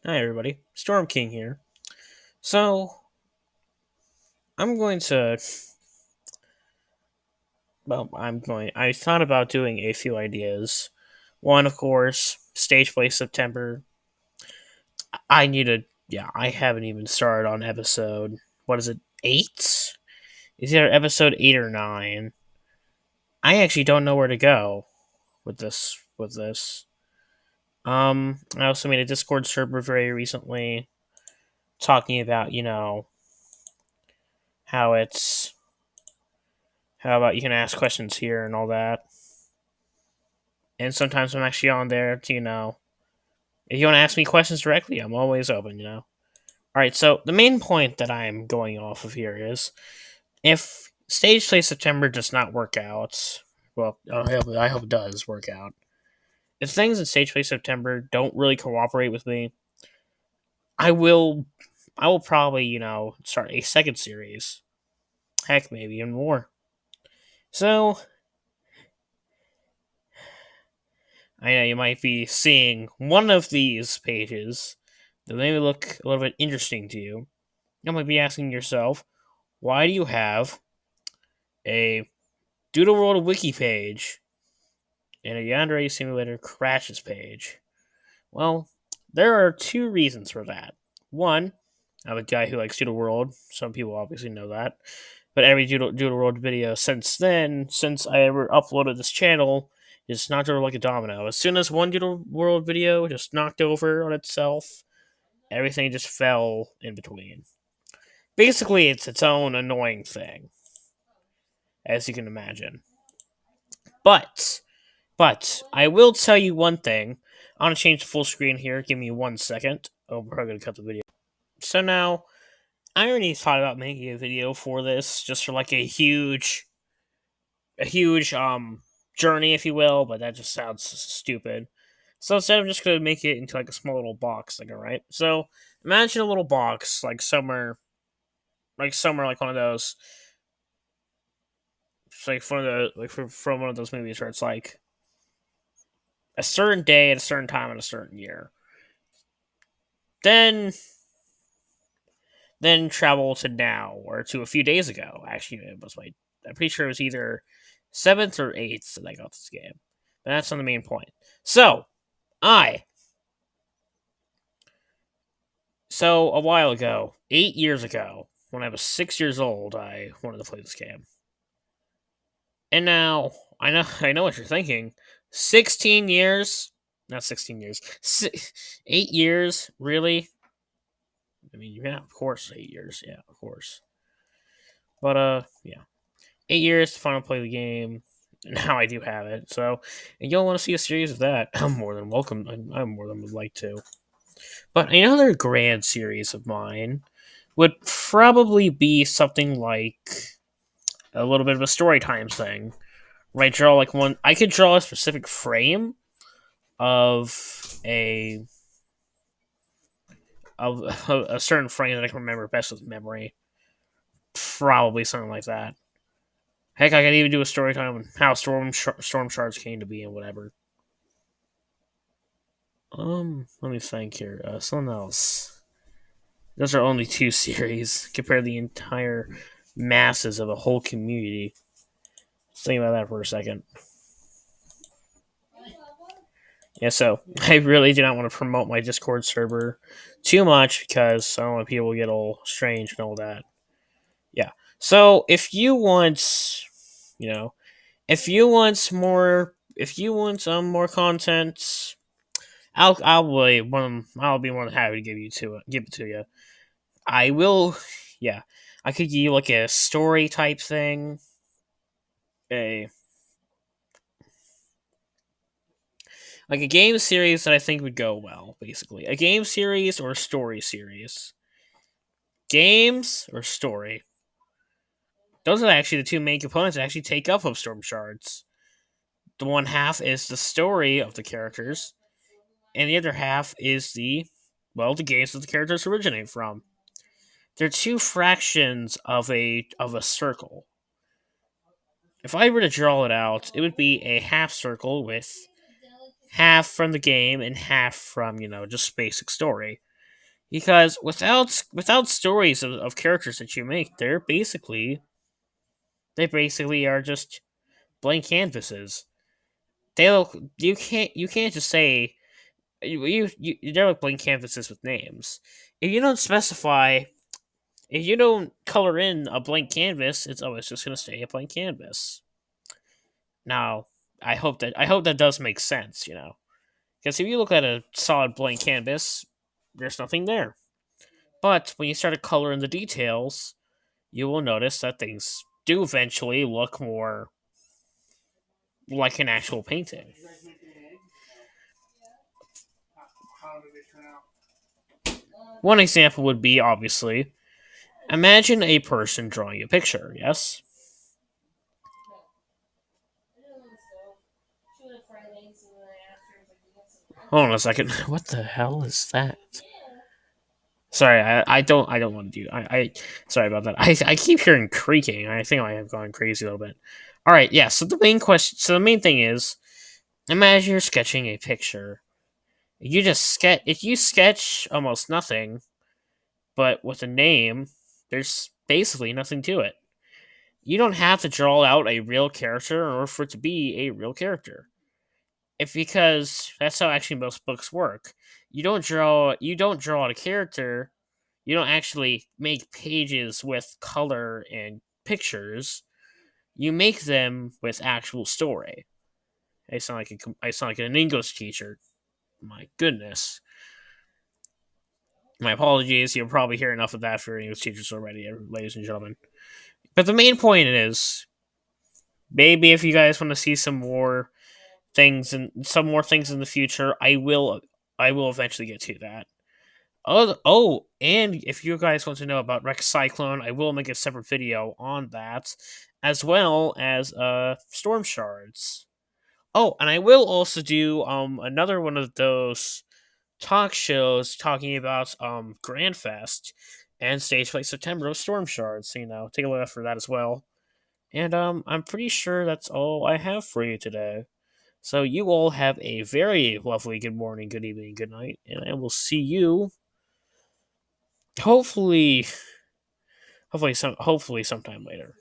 Hi, everybody. Storm King here. So, I'm going to. I thought about doing a few ideas. One, of course, stage play September. I need to. Yeah, I haven't even started on episode. What is it? 8? Is either episode 8 or 9. I actually don't know where to go with this. I also made a Discord server very recently talking about, how it's. How about you can ask questions here and all that. And sometimes I'm actually on there to, if you want to ask me questions directly, I'm always open. All right, so the main point that I'm going off of here is if Stage Play September does not work out, well, I hope it does work out. If things in Stage Play September don't really cooperate with me, I will, I will probably, start a second series. Heck, maybe even more. So, I know you might be seeing one of these pages that maybe look a little bit interesting to you. You might be asking yourself, why do you have a Doodle World wiki page and a Yandere Simulator crashes page? Well, there are two reasons for that. One, I'm a guy who likes Doodle World. Some people obviously know that. But every Doodle World video since then, since I ever uploaded this channel, is knocked over like a domino. As soon as one Doodle World video just knocked over on itself, everything just fell in between. Basically, it's its own annoying thing, as you can imagine. But, but I will tell you one thing. I'm gonna change the full screen here. Give me 1 second. Oh, we're probably gonna cut the video. So now, I already thought about making a video for this, just for like a huge journey, if you will. But that just sounds stupid. So instead, I'm just gonna make it into like a small little box thing. All right. So imagine a little box, like somewhere like one of those, it's like one of the like from one of those movies where it's like a certain day at a certain time in a certain year. Then travel to now or to a few days ago. Actually, it was my I'm pretty sure it was either 7th or 8th that I got this game. But that's not the main point. So I so a while ago, 8 years ago, when I was 6 years old, I wanted to play this game. And now I know what you're thinking. 16 years, not 16 years, 8 years, really? I mean, yeah, of course, 8 years, yeah, of course. But yeah, 8 years to finally play the game. Now I do have it. So, and you'll want to see a series of that. I'm more than welcome. I'm more than would like to. But another grand series of mine would probably be something like a little bit of a story time thing. Right, draw like one. I could draw a specific frame of a certain frame that I can remember best with memory. Probably something like that. Heck, I could even do a story time on how storm shards came to be and whatever. Let me think here. Something else. Those are only two series compared to the entire masses of a whole community. Let's think about that for a second. Yeah, so I really do not want to promote my Discord server too much because I don't want people to get all strange and all that. Yeah. So you know, if you want some more content, I'll be more than happy to give it to you. I will, yeah. I could give you like a story type thing, a like a game series that I think would go well. Basically, a game series or a story series. Games or story. Those are actually the two main components that actually take up of Storm Shards. The one half is the story of the characters, and the other half is the games that the characters originate from. They're two fractions of a circle. If I were to draw it out, it would be a half circle with half from the game and half from just basic story. Because without stories of characters that you make, they basically are just blank canvases. They look you can't just say they're like blank canvases with names. If you don't specify, if you don't color in a blank canvas, it's always just gonna stay a blank canvas. Now, I hope that does make sense, you know. Because if you look at a solid blank canvas, there's nothing there. But when you start to color in the details, you will notice that things do eventually look more like an actual painting. One example would be obviously imagine a person drawing a picture, yes? Hold on a second. What the hell is that? Sorry, I don't want to do. Sorry about that. I keep hearing creaking. I think I have gone crazy a little bit. All right, yeah. So the main question, so the main thing is, imagine you're sketching a picture. You just sketch. If you sketch almost nothing, but with a name, there's basically nothing to it. You don't have to draw out a real character in order for it to be a real character. If because that's how actually most books work. You don't draw out a character. You don't actually make pages with color and pictures. You make them with actual story. I sound like an English teacher. My goodness. My apologies. You'll probably hear enough of that for English teachers already, ladies and gentlemen. But the main point is, maybe if you guys want to see some more things in the future, I will eventually get to that. And if you guys want to know about Rex Cyclone, I will make a separate video on that, as well as Storm Shards. Oh, and I will also do another one of those talk shows talking about Grand Fest and Stage Play September of Storm Shards. So, you know, take a look out for that as well. And I'm pretty sure that's all I have for you today. So you all have a very lovely good morning, good evening, good night, and I will see you hopefully hopefully sometime later.